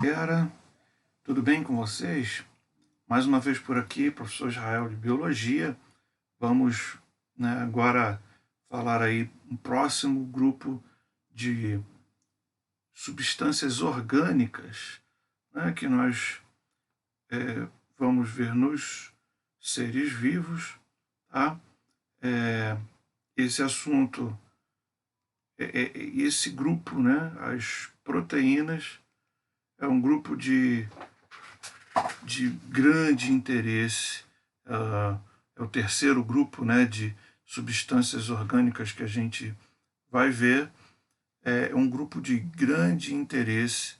Galera, tudo bem com vocês? Mais uma vez por aqui, professor Israel de Biologia. Vamos, agora falar aí um próximo grupo de substâncias orgânicas, que nós vamos ver nos seres vivos. Tá? Esse assunto, esse grupo, as proteínas, é um grupo de grande interesse. É o terceiro grupo de substâncias orgânicas que a gente vai ver. É um grupo de grande interesse,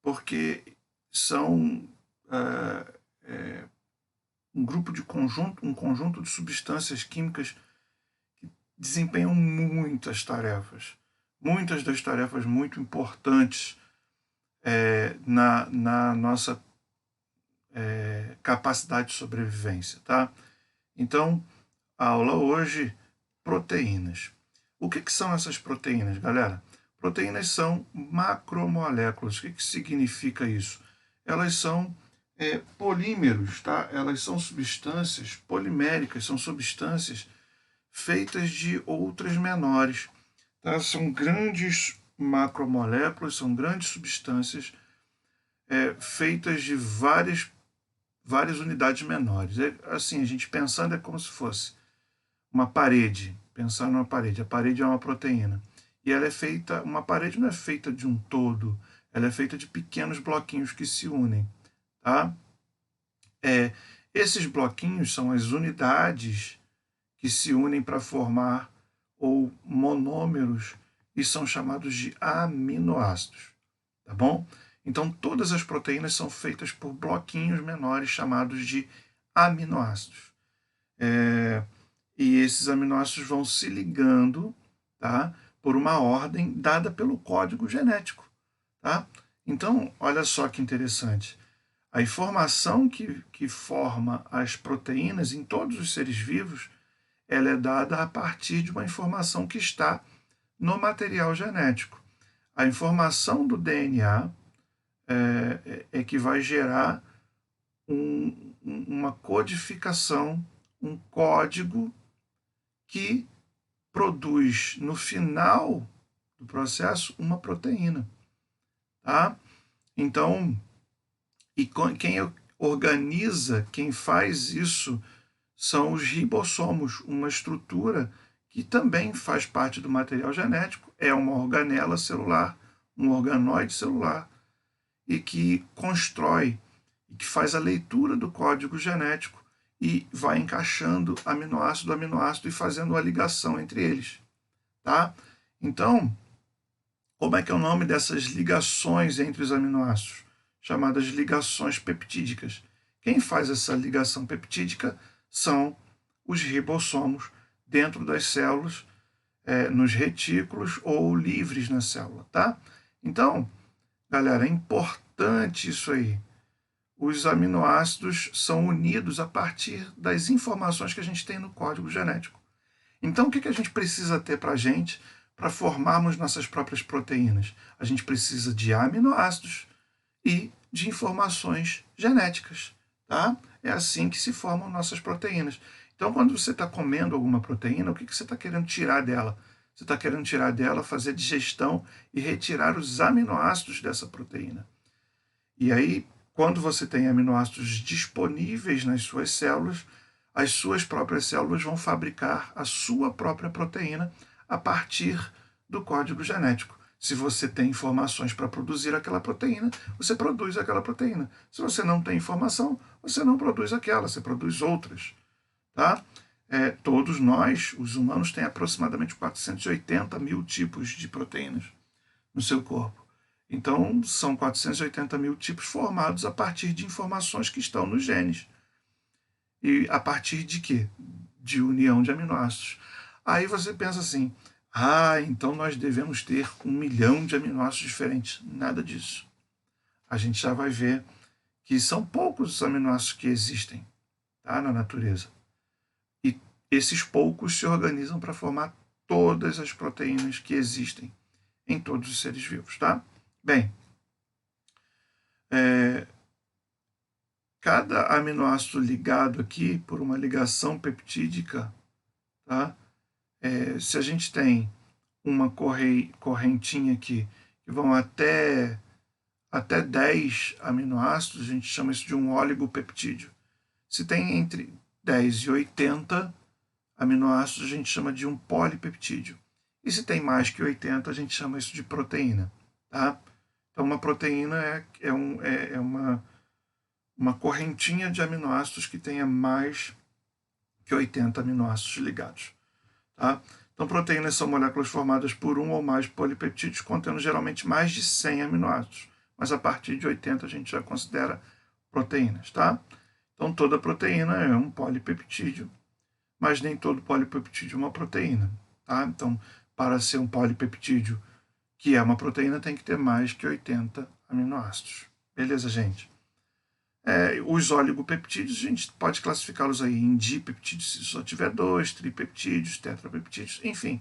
porque são um grupo de um conjunto de substâncias químicas que desempenham muitas das tarefas muito importantes na nossa capacidade de sobrevivência, tá? Então, a aula hoje, proteínas. O que são essas proteínas, galera? Proteínas são macromoléculas. O que significa isso? Elas são polímeros, tá? Elas são substâncias poliméricas, são substâncias feitas de outras menores. Tá? São grandes macromoléculas, são grandes substâncias feitas de várias unidades menores. Assim, a gente pensando é como se fosse uma parede. Pensar numa parede. A parede é uma proteína. E ela é feita, uma parede não é feita de um todo, ela é feita de pequenos bloquinhos que se unem. Tá? Esses bloquinhos são as unidades que se unem para formar ou monômeros e são chamados de aminoácidos. Tá bom? Então, todas as proteínas são feitas por bloquinhos menores chamados de aminoácidos. E esses aminoácidos vão se ligando, tá, por uma ordem dada pelo código genético. Tá? Então, olha só que interessante. A informação que forma as proteínas em todos os seres vivos, ela é dada a partir de uma informação que está no material genético. A informação do DNA é que vai gerar uma codificação, um código que produz, no final do processo, uma proteína. Tá? Então, quem organiza, quem faz isso, são os ribossomos, uma estrutura que também faz parte do material genético, é uma organela celular, um organoide celular, e que constrói, e que faz a leitura do código genético e vai encaixando aminoácido a aminoácido e fazendo a ligação entre eles. Tá? Então, como é que é o nome dessas ligações entre os aminoácidos? Chamadas ligações peptídicas. Quem faz essa ligação peptídica são os ribossomos dentro das células, nos retículos ou livres na célula. Tá? Então, galera, é importante isso aí. Os aminoácidos são unidos a partir das informações que a gente tem no código genético. Então, o que a gente precisa ter para a gente para formarmos nossas próprias proteínas? A gente precisa de aminoácidos e de informações genéticas. Tá? É assim que se formam nossas proteínas. Então, quando você está comendo alguma proteína, o que você está querendo tirar dela? Você está querendo tirar dela, fazer digestão e retirar os aminoácidos dessa proteína. E aí, quando você tem aminoácidos disponíveis nas suas células, as suas próprias células vão fabricar a sua própria proteína a partir do código genético. Se você tem informações para produzir aquela proteína, você produz aquela proteína. Se você não tem informação, você não produz aquela, você produz outras. Tá? Todos nós, os humanos, têm aproximadamente 480 mil tipos de proteínas no seu corpo. Então, são 480 mil tipos formados a partir de informações que estão nos genes. E a partir de quê? De união de aminoácidos. Aí você pensa assim, então nós devemos ter 1 milhão de aminoácidos diferentes. Nada disso. A gente já vai ver que são poucos os aminoácidos que existem, tá, na natureza. E esses poucos se organizam para formar todas as proteínas que existem em todos os seres vivos. Tá? Bem, cada aminoácido ligado aqui por uma ligação peptídica, tá? Se a gente tem uma correntinha aqui que vão até 10 aminoácidos, a gente chama isso de um oligopeptídeo. Se tem entre 10 e 80 aminoácidos, a gente chama de um polipeptídeo. E se tem mais que 80, a gente chama isso de proteína. Tá? Então, uma proteína é uma correntinha de aminoácidos que tenha mais que 80 aminoácidos ligados. Tá? Então, proteínas são moléculas formadas por um ou mais polipeptídeos, contendo geralmente mais de 100 aminoácidos. Mas a partir de 80 a gente já considera proteínas. Tá? Então, toda proteína é um polipeptídeo, mas nem todo polipeptídeo é uma proteína. Tá? Então, para ser um polipeptídeo que é uma proteína, tem que ter mais que 80 aminoácidos. Beleza, gente? Os oligopeptídeos, a gente pode classificá-los aí em dipeptídeos, se só tiver 2, tripeptídeos, tetrapeptídeos, enfim,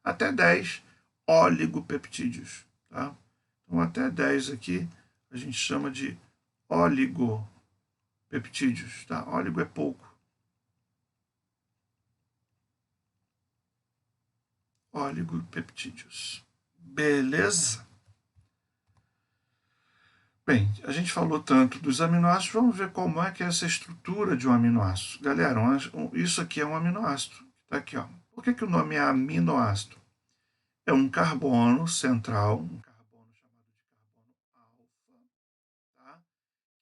até 10 oligopeptídeos. Tá? Então, até 10 aqui, a gente chama de oligopeptídeos. Tá? Óligo é pouco. Oligopeptídeos. Beleza? Bem, a gente falou tanto dos aminoácidos, vamos ver como é que é essa estrutura de um aminoácido. Galera, isso aqui é um aminoácido. Tá aqui, ó. Por que o nome é aminoácido? É um carbono central, um carbono chamado de carbono alfa, tá?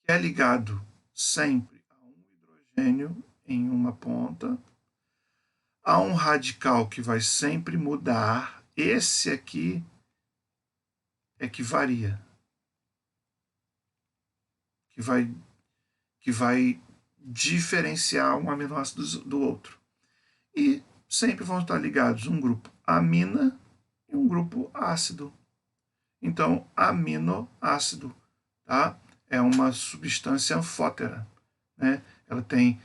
Que é ligado sempre a um hidrogênio em uma ponta, a um radical que vai sempre mudar. Esse aqui é que varia, que vai diferenciar um aminoácido do outro. E sempre vão estar ligados um grupo amina e um grupo ácido. Então, aminoácido, tá? É substância anfótera, né? Ela tem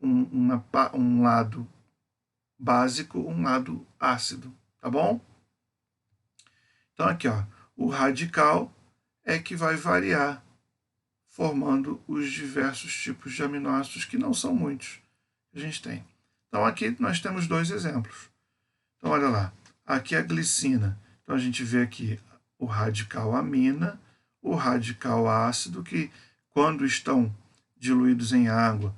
um lado básico, um lado ácido, tá bom? Então, aqui, ó, o radical é que vai variar, formando os diversos tipos de aminoácidos, que não são muitos que a gente tem. Então, aqui nós temos 2 exemplos. Então, olha lá, aqui é a glicina. Então, a gente vê aqui o radical amina, o radical ácido, que quando estão diluídos em água,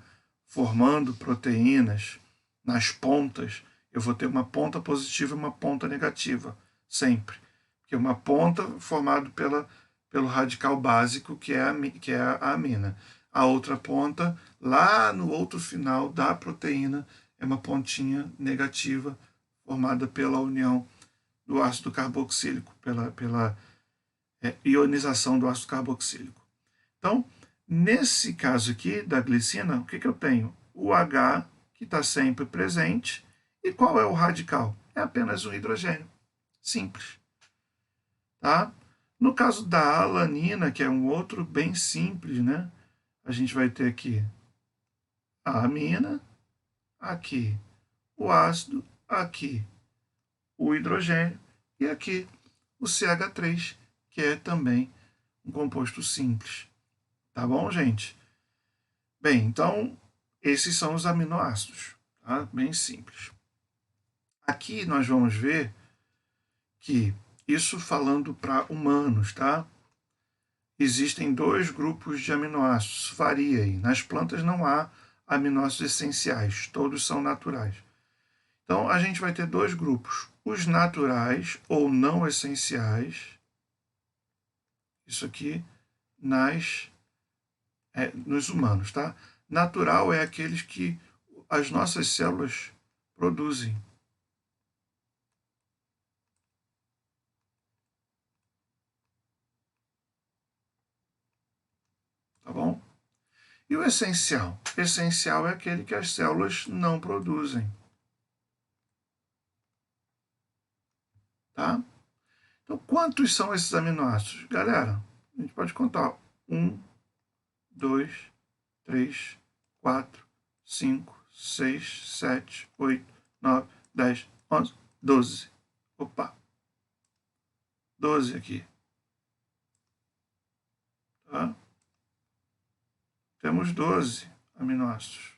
formando proteínas nas pontas, eu vou ter uma ponta positiva e uma ponta negativa, sempre. Porque uma ponta formada pelo radical básico, que é a amina. A outra ponta, lá no outro final da proteína, é uma pontinha negativa, formada pela união do ácido carboxílico, pela ionização do ácido carboxílico. Então, nesse caso aqui da glicina, o que eu tenho? O H, que está sempre presente. E qual é o radical? É apenas um hidrogênio. Simples. Tá? No caso da alanina, que é um outro bem simples, né? A gente vai ter aqui a amina, aqui o ácido, aqui o hidrogênio e aqui o CH3, que é também um composto simples. Tá bom, gente? Bem, então, esses são os aminoácidos, tá? Bem simples. Aqui nós vamos ver que, isso falando para humanos, tá? Existem 2 grupos de aminoácidos, varia aí. Nas plantas não há aminoácidos essenciais, todos são naturais. Então, a gente vai ter 2 grupos, os naturais ou não essenciais, isso aqui nos humanos, tá? Natural é aqueles que as nossas células produzem. Tá bom? E o essencial? Essencial é aquele que as células não produzem. Tá? Então, quantos são esses aminoácidos? Galera, a gente pode contar. 1, 2, 3, 4, 5, 6, 7, 8, 9, 10, 11, 12. Opa! 12 aqui. Tá? temos 12 aminoácidos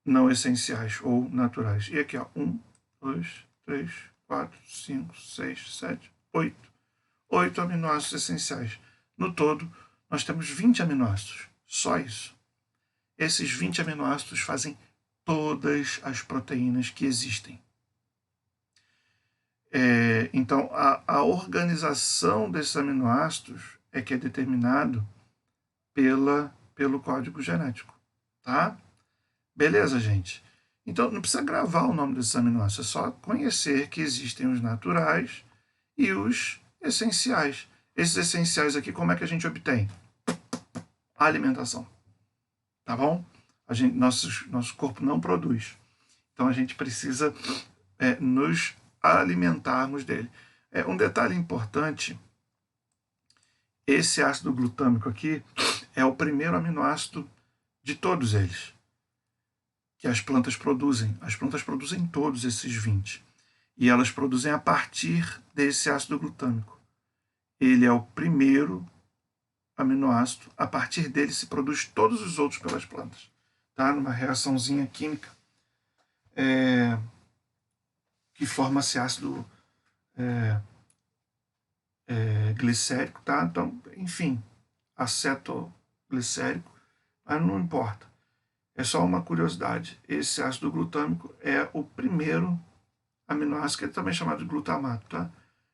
não essenciais ou naturais. E aqui, ó, 1, 2, 3, 4, 5, 6, 7, 8. 8 aminoácidos essenciais. No todo, nós temos 20 aminoácidos. Só isso. Esses 20 aminoácidos fazem todas as proteínas que existem. Então, a organização desses aminoácidos é que é determinado pelo código genético, tá? Beleza, gente? Então, não precisa gravar o nome desses aminoácidos, é só conhecer que existem os naturais e os essenciais. Esses essenciais aqui, como é que a gente obtém? A alimentação, tá bom? Nosso corpo não produz. Então, a gente precisa nos alimentarmos dele. Um detalhe importante, esse ácido glutâmico aqui é o primeiro aminoácido de todos eles que as plantas produzem. As plantas produzem todos esses 20. E elas produzem a partir desse ácido glutâmico. Ele é o primeiro aminoácido, a partir dele se produz todos os outros pelas plantas. Tá? Numa reaçãozinha química que forma esse ácido glicérico, tá? Então, enfim, acetoglicérico, mas não importa. É só uma curiosidade. Esse ácido glutâmico é o primeiro aminoácido, que é também chamado de glutamato, tá?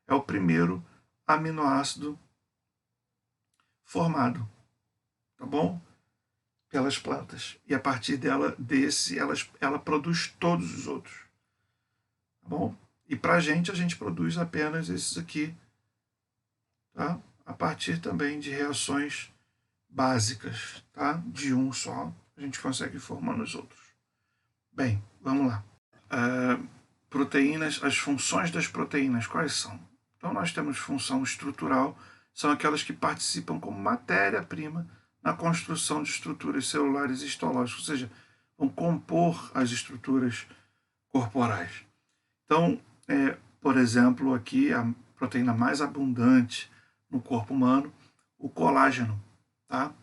É o primeiro aminoácido formado, tá bom? Pelas plantas. E a partir ela produz todos os outros, tá bom? E pra gente, a gente produz apenas esses aqui, tá? A partir também de reações básicas, tá? De um só, a gente consegue formar nos outros. Bem, vamos lá. Proteínas, as funções das proteínas, quais são? Então, nós temos função estrutural, são aquelas que participam como matéria-prima na construção de estruturas celulares e histológicas, ou seja, vão compor as estruturas corporais. Então, por exemplo, aqui a proteína mais abundante no corpo humano, o colágeno, tá?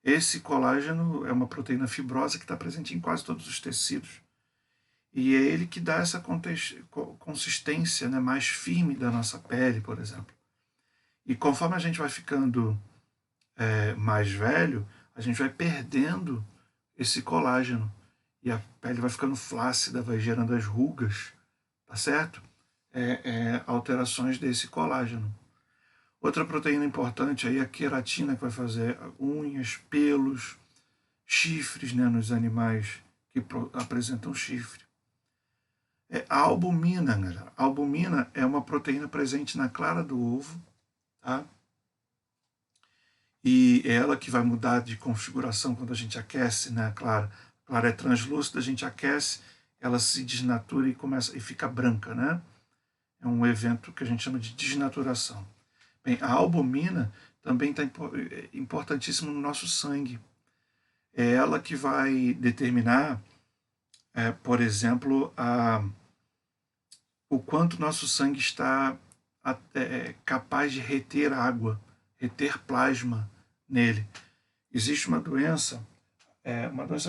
Esse colágeno é uma proteína fibrosa que está presente em quase todos os tecidos. E é ele que dá essa consistência, né, mais firme da nossa pele, por exemplo. E conforme a gente vai ficando mais velho, a gente vai perdendo esse colágeno. E a pele vai ficando flácida, vai gerando as rugas, tá certo? Alterações desse colágeno. Outra proteína importante aí é a queratina, que vai fazer unhas, pelos, chifres, né, nos animais que apresentam chifre. A albumina, galera. A albumina é uma proteína presente na clara do ovo, tá? E é ela que vai mudar de configuração quando a gente aquece, né, a clara. A clara é translúcida, a gente aquece, ela se desnatura e fica branca, né? É um evento que a gente chama de desnaturação. Bem, a albumina também está importantíssima no nosso sangue. É ela que vai determinar, por exemplo, o quanto nosso sangue está capaz de reter água, reter plasma nele. Existe uma doença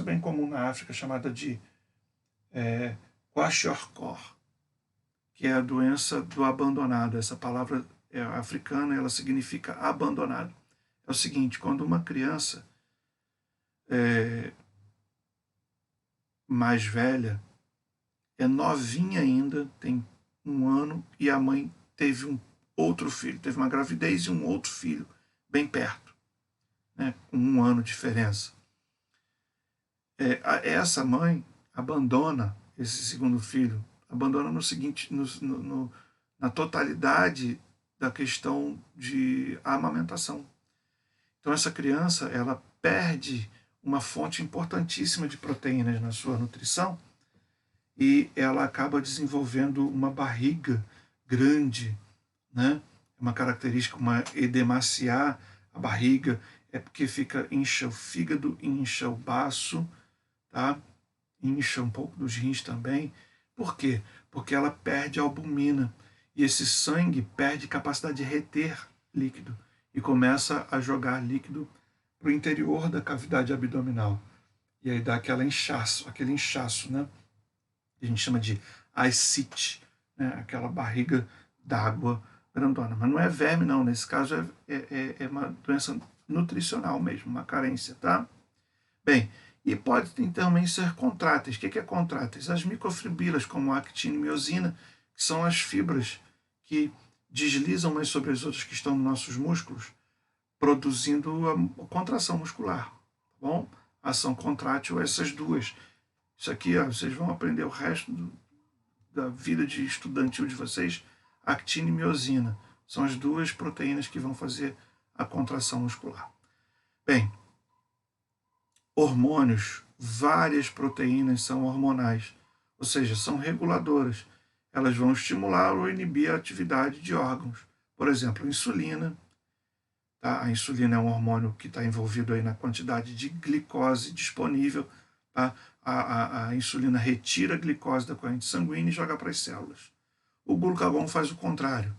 bem comum na África, chamada de kwashiorkor, que é a doença do abandonado. Essa palavra africana, ela significa abandonado. É o seguinte, quando uma criança mais velha, é novinha ainda, tem 1 ano, e a mãe teve um outro filho, teve uma gravidez e um outro filho bem perto, né, com 1 ano de diferença. Essa mãe abandona esse segundo filho, abandona no seguinte, na totalidade da questão de amamentação. Então essa criança, ela perde uma fonte importantíssima de proteínas na sua nutrição e ela acaba desenvolvendo uma barriga grande, né? Uma característica, uma edemaciar a barriga, é porque incha o fígado, incha o baço, tá? Incha um pouco dos rins também. Por quê? Porque ela perde a albumina e esse sangue perde capacidade de reter líquido e começa a jogar líquido para o interior da cavidade abdominal. E aí dá aquele inchaço, né? Que a gente chama de ascite, né? Aquela barriga d'água grandona. Mas não é verme, não. Nesse caso é uma doença nutricional mesmo, uma carência, tá? Bem, e pode também ser contráteis. O que é contráteis? As microfibrilas, como a actina e miosina, que são as fibras que deslizam umas sobre as outras que estão nos nossos músculos, produzindo a contração muscular, tá bom? Ação contrátil, essas duas. Isso aqui, ó, vocês vão aprender o resto da vida de estudantil de vocês, actina e miosina. São as duas proteínas que vão fazer a contração muscular. Bem, hormônios, várias proteínas são hormonais, ou seja, são reguladoras. Elas vão estimular ou inibir a atividade de órgãos. Por exemplo, a insulina. Tá? A insulina é um hormônio que está envolvido aí na quantidade de glicose disponível. Tá? A insulina retira a glicose da corrente sanguínea e joga para as células. O glucagon faz o contrário.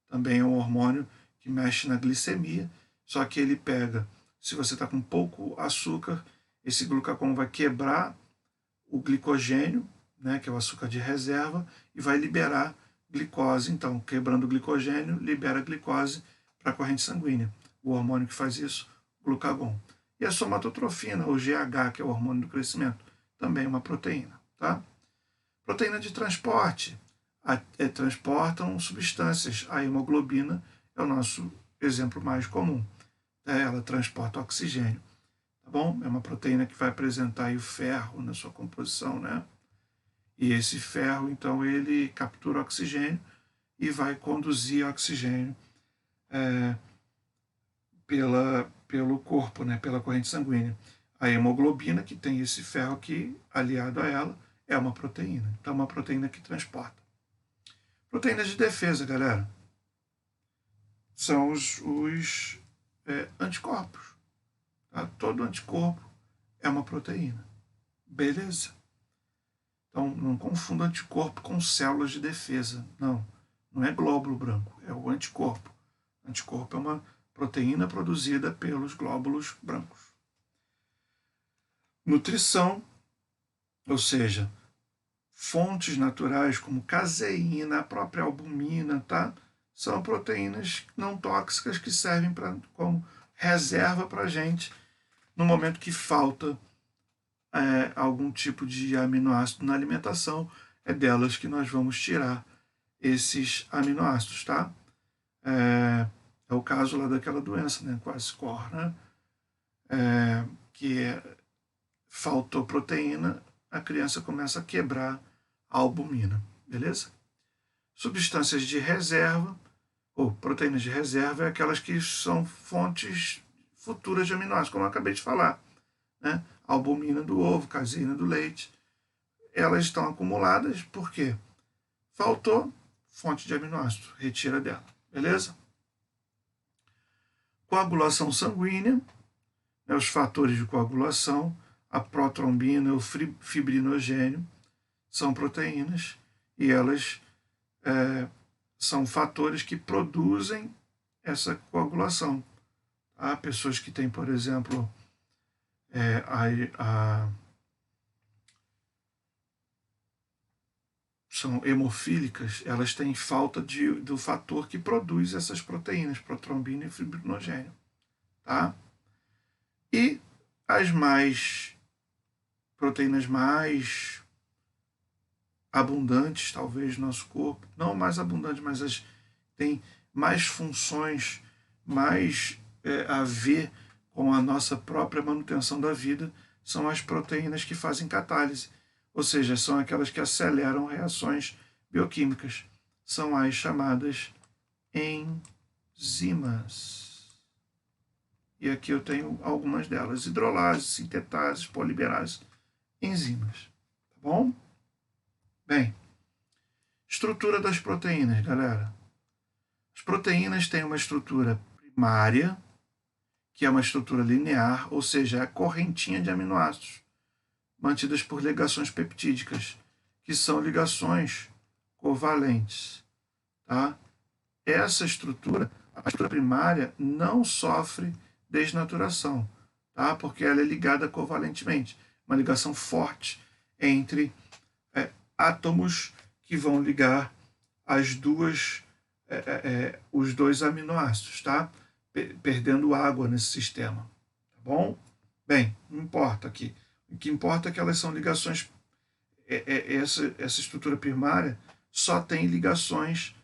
Também é um hormônio que mexe na glicemia, só que ele pega, se você está com pouco açúcar, esse glucagon vai quebrar o glicogênio, né, que é o açúcar de reserva, e vai liberar glicose. Então, quebrando o glicogênio, libera a glicose para a corrente sanguínea. O hormônio que faz isso, glucagon. E a somatotrofina, ou GH, que é o hormônio do crescimento, também é uma proteína. Tá? Proteína de transporte. Transportam substâncias. A hemoglobina é o nosso exemplo mais comum. Ela transporta oxigênio. Tá bom? É uma proteína que vai apresentar aí o ferro na sua composição, né? E esse ferro, então, ele captura oxigênio e vai conduzir oxigênio pelo corpo, né? Pela corrente sanguínea. A hemoglobina, que tem esse ferro aqui, aliado a ela, é uma proteína. Então, é uma proteína que transporta. Proteínas de defesa, galera, são os anticorpos. Tá? Todo anticorpo é uma proteína. Beleza? Então, não confunda anticorpo com células de defesa. Não, não é glóbulo branco, é o anticorpo. Anticorpo é uma proteína produzida pelos glóbulos brancos. Nutrição, ou seja, fontes naturais como caseína, a própria albumina, tá? São proteínas não tóxicas que servem como reserva para a gente no momento que falta algum tipo de aminoácido na alimentação. É delas que nós vamos tirar esses aminoácidos, tá? É o caso lá daquela doença, né? Quasicor, né? Faltou proteína, a criança começa a quebrar a albumina, beleza? Substâncias de reserva, ou proteínas de reserva, é aquelas que são fontes futuras de aminoácidos, como eu acabei de falar, né? Albumina do ovo, caseína do leite. Elas estão acumuladas porque faltou fonte de aminoácido, retira dela, beleza? Coagulação sanguínea, né, os fatores de coagulação, a protrombina e o fibrinogênio são proteínas e elas são fatores que produzem essa coagulação. Há pessoas que têm, por exemplo, são hemofílicas, elas têm falta do fator que produz essas proteínas, protrombina e fibrinogênio. Tá? E as proteínas mais abundantes, talvez, no nosso corpo, não mais abundantes, mas as têm mais funções, mais a ver com a nossa própria manutenção da vida, são as proteínas que fazem catálise, ou seja, são aquelas que aceleram reações bioquímicas. São as chamadas enzimas. E aqui eu tenho algumas delas: hidrolase, sintetase, polimerase, enzimas. Tá bom? Bem, estrutura das proteínas, galera. As proteínas têm uma estrutura primária, que é uma estrutura linear, ou seja, é a correntinha de aminoácidos, mantidas por ligações peptídicas, que são ligações covalentes. Tá? Essa estrutura, a estrutura primária, não sofre desnaturação, tá? Porque ela é ligada covalentemente, uma ligação forte entre átomos que vão ligar as duas, os dois aminoácidos, tá? Perdendo água nesse sistema, tá bom? Bem, não importa aqui. O que importa é que elas são ligações. Essa estrutura primária só tem ligações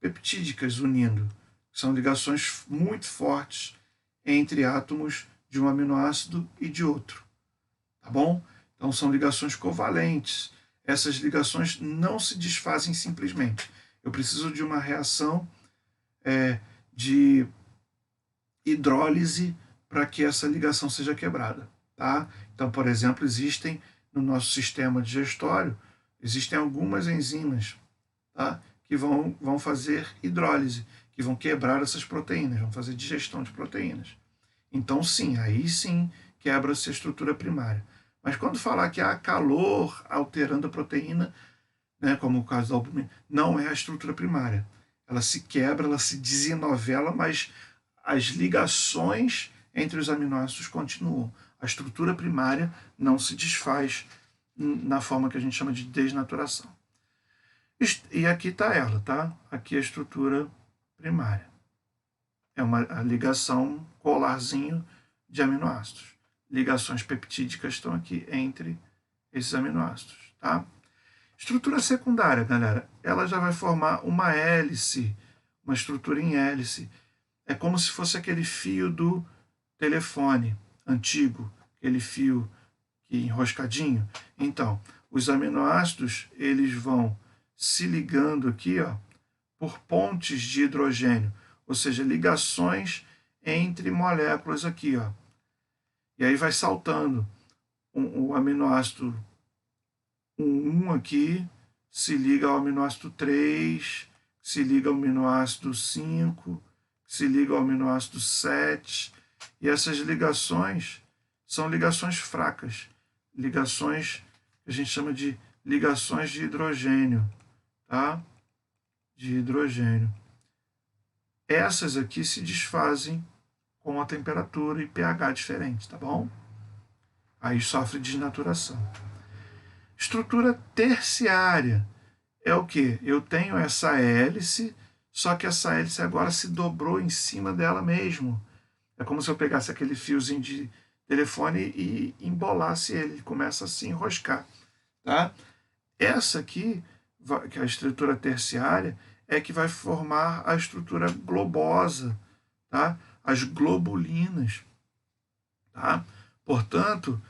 peptídicas unindo. São ligações muito fortes entre átomos de um aminoácido e de outro, tá bom? Então são ligações covalentes. Essas ligações não se desfazem simplesmente. Eu preciso de uma reação de hidrólise para que essa ligação seja quebrada, tá? Então, por exemplo, existem no nosso sistema digestório, existem algumas enzimas, tá? Que vão fazer hidrólise, que vão quebrar essas proteínas, vão fazer digestão de proteínas. Então, sim, aí sim quebra-se a estrutura primária. Mas quando falar que há calor alterando a proteína, né, como o caso da albumina, não é a estrutura primária. Ela se quebra, ela se desenovela, mas as ligações entre os aminoácidos continuam. A estrutura primária não se desfaz na forma que a gente chama de desnaturação. E aqui está ela, tá? Aqui a estrutura primária. É a ligação colarzinho de aminoácidos. Ligações peptídicas estão aqui entre esses aminoácidos, tá? Estrutura secundária, galera, ela já vai formar uma hélice, uma estrutura em hélice. É como se fosse aquele fio do telefone antigo, aquele fio que enroscadinho. Então, os aminoácidos, eles vão se ligando aqui, ó, por pontes de hidrogênio, ou seja, ligações entre moléculas aqui, ó. E aí vai saltando o aminoácido 1 aqui, se liga ao aminoácido 3, se liga ao aminoácido 5, se liga ao aminoácido 7, e essas ligações são ligações fracas, ligações que a gente chama de ligações de hidrogênio, tá? De hidrogênio. Essas aqui se desfazem com a temperatura e pH diferente, tá bom? Aí sofre desnaturação. Estrutura terciária é o que? Eu tenho essa hélice, só que essa hélice agora se dobrou em cima dela mesmo. É como se eu pegasse aquele fiozinho de telefone e embolasse ele, ele começa a se enroscar, tá? Essa aqui, que é a estrutura terciária, é que vai formar a estrutura globosa, tá? As globulinas, tá? Portanto,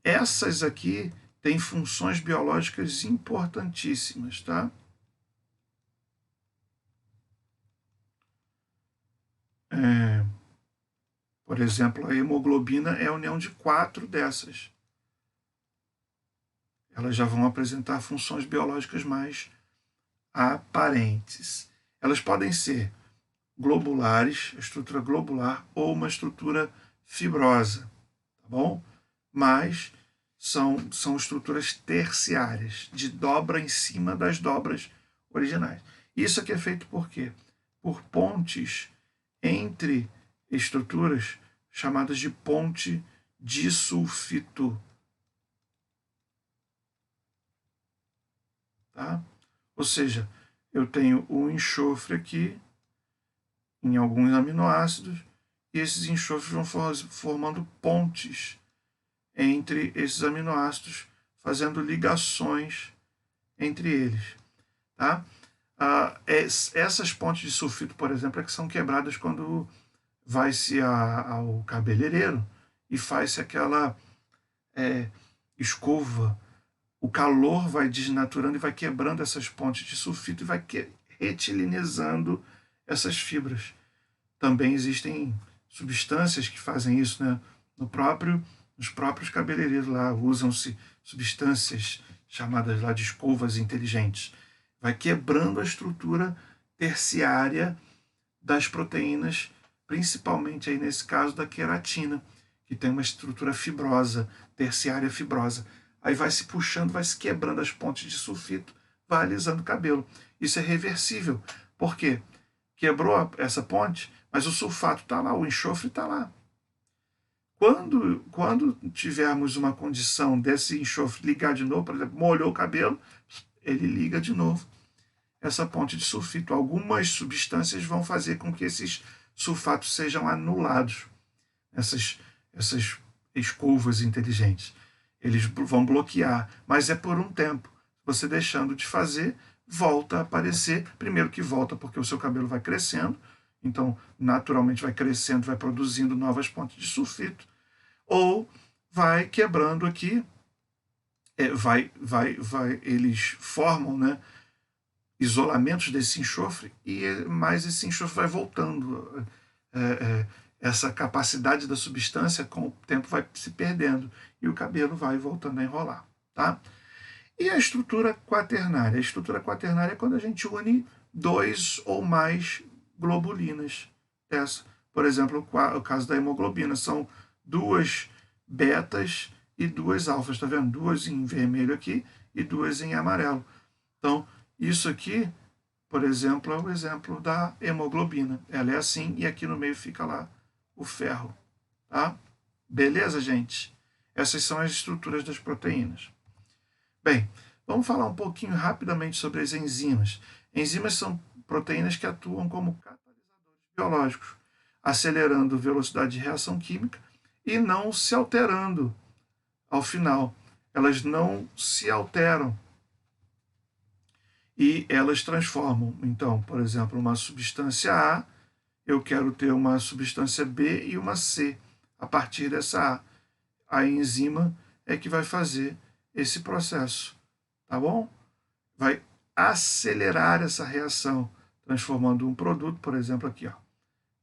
essas aqui têm funções biológicas importantíssimas, tá? Por exemplo, a hemoglobina é a união de 4 dessas. Elas já vão apresentar funções biológicas mais aparentes. Elas podem ser globulares, estrutura globular, ou uma estrutura fibrosa, tá bom? Mas são estruturas terciárias, de dobra em cima das dobras originais. Isso aqui é feito por quê? Por pontes entre estruturas chamadas de ponte disulfito. Tá? Ou seja, eu tenho o enxofre aqui em alguns aminoácidos e esses enxofres vão formando pontes entre esses aminoácidos, fazendo ligações entre eles. Tá? Essas pontes de sulfito, por exemplo, é que são quebradas quando vai-se ao cabeleireiro e faz-se aquela escova. O calor vai desnaturando e vai quebrando essas pontes de sulfito e vai retilinizando essas fibras. Também existem substâncias que fazem isso, né? Nos próprios cabeleireiros lá usam-se substâncias chamadas lá de escovas inteligentes. Vai quebrando a estrutura terciária das proteínas, principalmente aí nesse caso da queratina, que tem uma estrutura fibrosa, terciária fibrosa. Aí vai se puxando, vai se quebrando as pontes de sulfito, vai alisando o cabelo. Isso é reversível. Por quê? Quebrou essa ponte, mas o sulfato está lá, o enxofre está lá. Quando tivermos uma condição desse enxofre ligar de novo, por exemplo, molhou o cabelo, ele liga de novo essa ponte de sulfito. Algumas substâncias vão fazer com que esses sulfatos sejam anulados, essas escovas inteligentes. Eles vão bloquear, mas é por um tempo. Você deixando de fazer, volta a aparecer. Primeiro que volta porque o seu cabelo vai crescendo, então naturalmente vai crescendo, vai produzindo novas pontes de sulfito, ou vai quebrando aqui, eles formam, né, isolamentos desse enxofre, e mais esse enxofre vai voltando. Essa capacidade da substância com o tempo vai se perdendo e o cabelo vai voltando a enrolar, tá? E a estrutura quaternária? A estrutura quaternária é quando a gente une 2 ou mais globulinas. Por exemplo, o caso da hemoglobina, são 2 betas e 2 alfas, tá vendo? 2 em vermelho aqui e 2 em amarelo. Então, isso aqui, por exemplo, é o exemplo da hemoglobina. Ela é assim e aqui no meio fica lá o ferro, tá? Beleza, gente? Essas são as estruturas das proteínas. Bem, vamos falar um pouquinho rapidamente sobre as enzimas. Enzimas são proteínas que atuam como catalisadores biológicos, acelerando a velocidade de reação química e não se alterando ao final. Elas não se alteram e elas transformam. Então, por exemplo, uma substância A, eu quero ter uma substância B e uma C a partir dessa A. A enzima é que vai fazer esse processo, tá bom? Vai acelerar essa reação, transformando um produto, por exemplo, aqui, ó.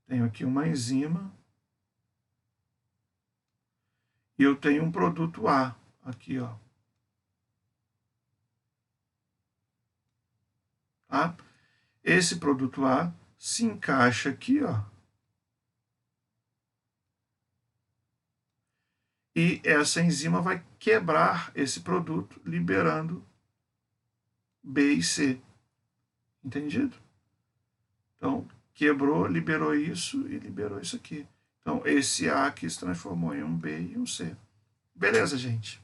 Tenho aqui uma enzima e eu tenho um produto A, aqui, ó. Tá? Esse produto A se encaixa aqui, ó. E essa enzima vai quebrar esse produto, liberando B e C. Entendido? Então, quebrou, liberou isso e liberou isso aqui. Então, esse A aqui se transformou em um B e um C. Beleza, gente?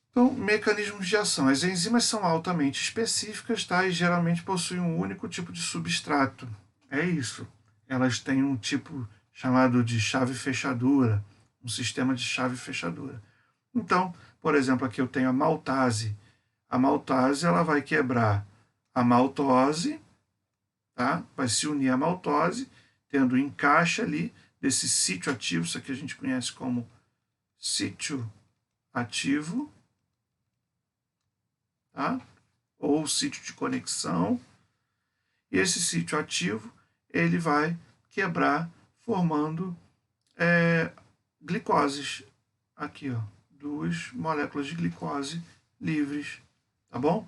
Então, mecanismos de ação. As enzimas são altamente específicas, tá? E geralmente possuem um único tipo de substrato. É isso. Elas têm um tipo chamado de chave-fechadura, um sistema de chave-fechadura. Então, por exemplo, aqui eu tenho a maltase. A maltase ela vai quebrar a maltose, tá? Vai se unir à maltose, tendo encaixe ali desse sítio ativo, isso aqui a gente conhece como sítio ativo, tá? Ou sítio de conexão. E esse sítio ativo ele vai quebrar formando glicoses. Aqui, ó, 2 moléculas de glicose livres, tá bom?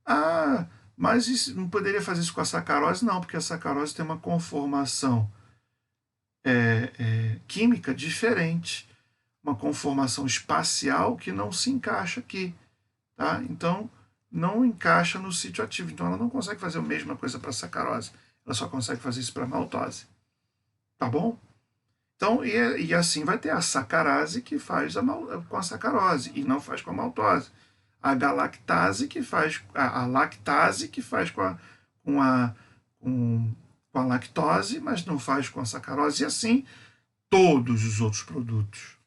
Ah, mas isso, não poderia fazer isso com a sacarose? Não, porque a sacarose tem uma conformação química diferente, uma conformação espacial que não se encaixa aqui, tá? Então, não encaixa no sítio ativo. Então, ela não consegue fazer a mesma coisa para a sacarose. Ela só consegue fazer isso para a maltose, tá bom? Então, e assim vai ter a sacarase que faz com a sacarose e não faz com a maltose. A galactase que faz a lactase que faz com a lactose, mas não faz com a sacarose. E assim todos os outros produtos,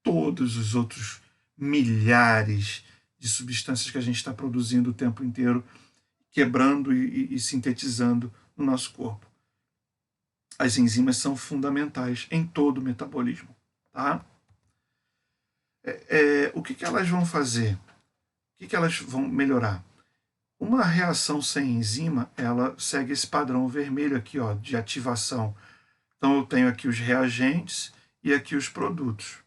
todos os outros milhares de substâncias que a gente está produzindo o tempo inteiro, quebrando e sintetizando no nosso corpo. As enzimas são fundamentais em todo o metabolismo. Tá? O que elas vão fazer? O que elas vão melhorar? Uma reação sem enzima, ela segue esse padrão vermelho aqui, ó, de ativação. Então, eu tenho aqui os reagentes e aqui os produtos.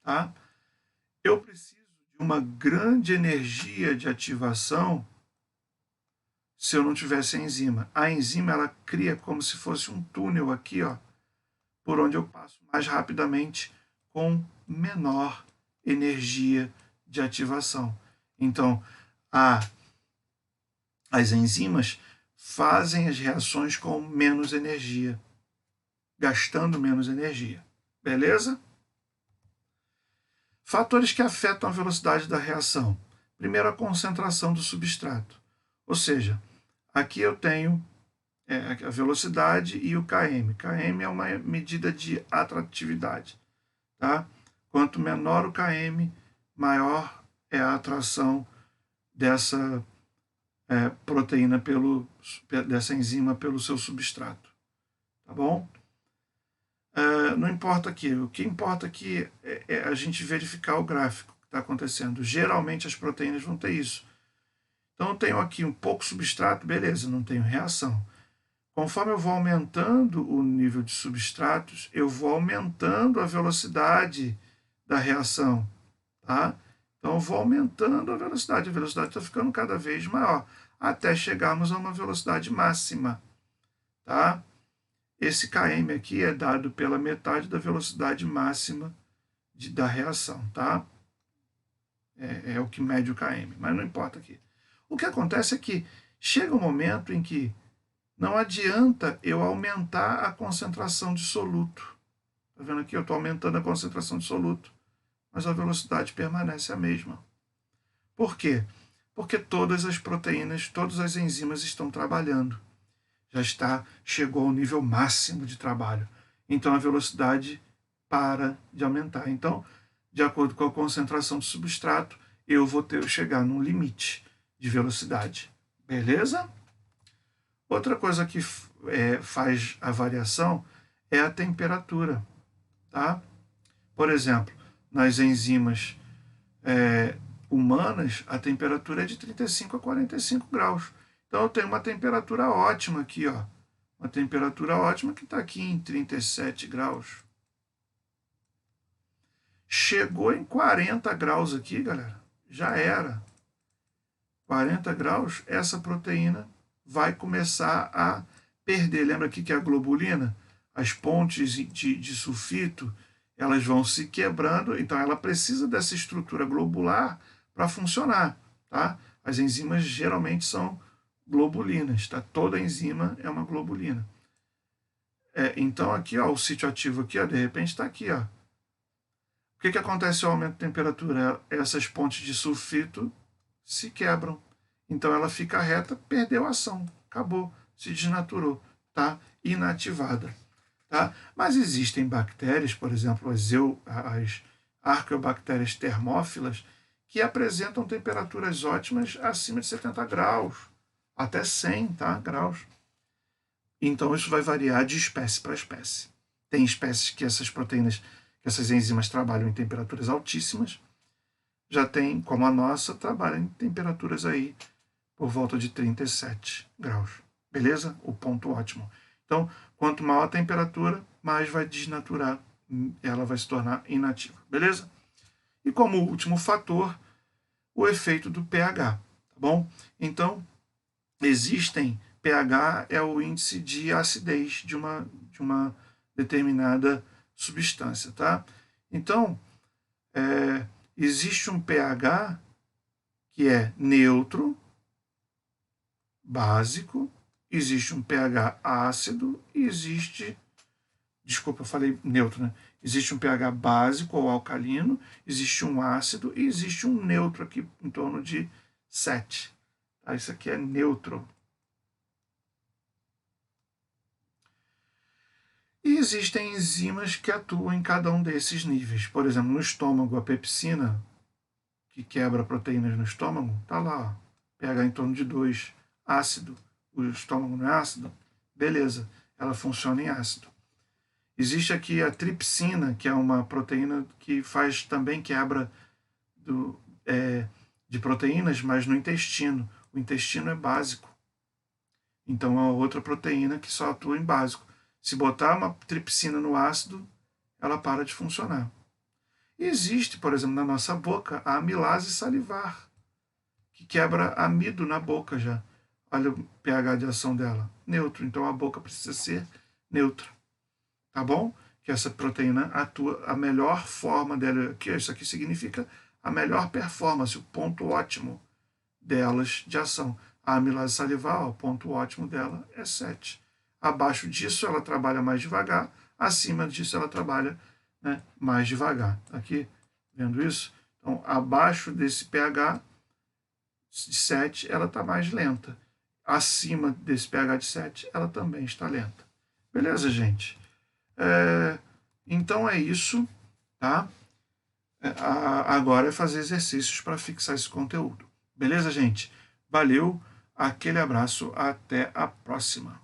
Tá? Eu preciso de uma grande energia de ativação se eu não tivesse a enzima. A enzima ela cria como se fosse um túnel aqui, ó, por onde eu passo mais rapidamente com menor energia de ativação. Então, as enzimas fazem as reações com menos energia, gastando menos energia. Beleza? Fatores que afetam a velocidade da reação. Primeiro, a concentração do substrato. Ou seja, aqui eu tenho a velocidade e o km. Km é uma medida de atratividade. Tá? Quanto menor o km, maior é a atração dessa proteína dessa enzima pelo seu substrato. Tá bom? Não importa aqui. O que importa aqui é a gente verificar o gráfico que está acontecendo. Geralmente as proteínas vão ter isso. Então eu tenho aqui um pouco substrato, beleza, não tenho reação. Conforme eu vou aumentando o nível de substratos, eu vou aumentando a velocidade da reação. Tá? Então eu vou aumentando a velocidade está ficando cada vez maior, até chegarmos a uma velocidade máxima. Tá? Esse km aqui é dado pela metade da velocidade máxima da reação. Tá? É o que mede o km, mas não importa aqui. O que acontece é que chega um momento em que não adianta eu aumentar a concentração de soluto. Está vendo aqui? Eu estou aumentando a concentração de soluto, mas a velocidade permanece a mesma. Por quê? Porque todas as proteínas, todas as enzimas estão trabalhando. Chegou ao nível máximo de trabalho. Então a velocidade para de aumentar. Então, de acordo com a concentração de substrato, eu vou chegar num limite de velocidade. Beleza? Outra coisa que faz a variação é a temperatura. Tá? Por exemplo, nas enzimas humanas, a temperatura é de 35 a 45 graus. Então eu tenho uma temperatura ótima aqui, ó. Uma temperatura ótima que está aqui em 37 graus. Chegou em 40 graus aqui, galera. Já era. 40 graus, essa proteína vai começar a perder. Lembra aqui que a globulina, as pontes de sulfito, elas vão se quebrando, então ela precisa dessa estrutura globular para funcionar. Tá? As enzimas geralmente são globulinas. Tá? Toda enzima é uma globulina. Então aqui, ó, o sítio ativo aqui, ó, de repente está aqui. Ó. O que acontece ao aumento de temperatura? Essas pontes de sulfito se quebram. Então ela fica reta, perdeu a ação, acabou, se desnaturou, tá? Inativada. Tá? Mas existem bactérias, por exemplo, as arqueobactérias termófilas, que apresentam temperaturas ótimas acima de 70 graus, até 100 graus. Então isso vai variar de espécie para espécie. Tem espécies que essas proteínas, que essas enzimas trabalham em temperaturas altíssimas, já tem, como a nossa, trabalha em temperaturas aí por volta de 37 graus. Beleza? O ponto ótimo. Então, quanto maior a temperatura, mais vai desnaturar, ela vai se tornar inativa. Beleza? E como último fator, o efeito do pH. Tá bom? Então, pH é o índice de acidez de uma determinada substância. Tá? Então, existe um pH que é neutro, básico, existe um pH ácido e existe... Desculpa, eu falei neutro, né? Existe um pH básico ou alcalino, existe um ácido e existe um neutro aqui em torno de 7. Tá? Isso aqui é neutro. E existem enzimas que atuam em cada um desses níveis. Por exemplo, no estômago, a pepsina, que quebra proteínas no estômago, está lá, ó, pH em torno de 2. Ácido, o estômago não é ácido? Beleza, ela funciona em ácido. Existe aqui a tripsina, que é uma proteína que faz também quebra de proteínas, mas no intestino. O intestino é básico. Então é outra proteína que só atua em básico. Se botar uma tripsina no ácido, ela para de funcionar. E existe, por exemplo, na nossa boca, a amilase salivar, que quebra amido na boca já. Olha o pH de ação dela, neutro. Então a boca precisa ser neutra. Tá bom? Que essa proteína atua, a melhor forma dela, que isso aqui significa a melhor performance, o ponto ótimo delas de ação. A amilase salivar, ó, o ponto ótimo dela é 7. Abaixo disso, ela trabalha mais devagar. Acima disso, ela trabalha, né, mais devagar. Aqui, vendo isso? Então, abaixo desse pH de 7, ela está mais lenta. Acima desse pH de 7, ela também está lenta. Beleza, gente? Então é isso, tá? Agora é fazer exercícios para fixar esse conteúdo. Beleza, gente? Valeu, aquele abraço, até a próxima.